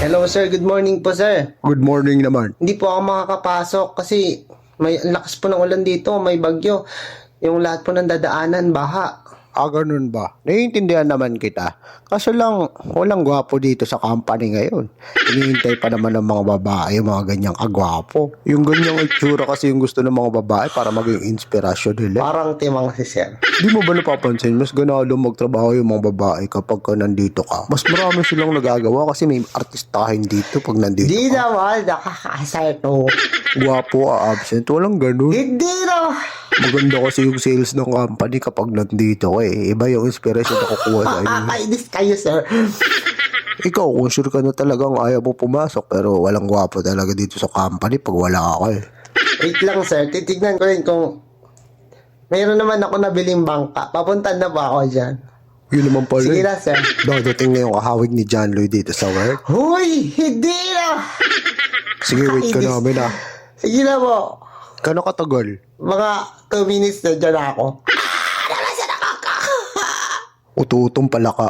Hello sir, good morning po sir. Good morning naman. Hindi po ako makakapasok kasi may ang lakas po ng ulan dito, may bagyo. Yung lahat po ng dadaanan, baha. Ganun ba? Naiintindihan naman kita. Kaso lang, walang gwapo dito sa company ngayon. Hinihintay pa naman ng mga babae, yung mga ganyang agwapo. Yung ganyang itsura kasi yung gusto ng mga babae para maging inspirasyon nila. Parang timang si sir. Di mo ba napapansin, mas ganado magtrabaho yung mga babae kapag ka nandito ka? Mas marami silang nagagawa kasi may artistahin dito pag nandito Di ka. naman, nakakasar to. Gwapo absent, walang ganun. Hindi na. Maganda kasi yung sales ng company kapag nandito ka eh. Iba yung inspiration na kukuha sa inyo. Kainis kayo sir. Ikaw, kung sure ka na talagang ayaw mo pumasok pero walang gwapo talaga dito sa company pag wala ka eh. Wait lang sir, titignan ko rin kung mayroon naman ako nabiling bangka. Papunta na ba ako dyan? Yun naman pala. Sige eh. na sir. Dadating na yung kahawig ni John Lloyd dito sa work. Huy, hindi na. Sige, wait ka Kainis. namin ah. Sige na po. Kano katagal? Mga 2 minutes na dyan ako. Ututong pala ka.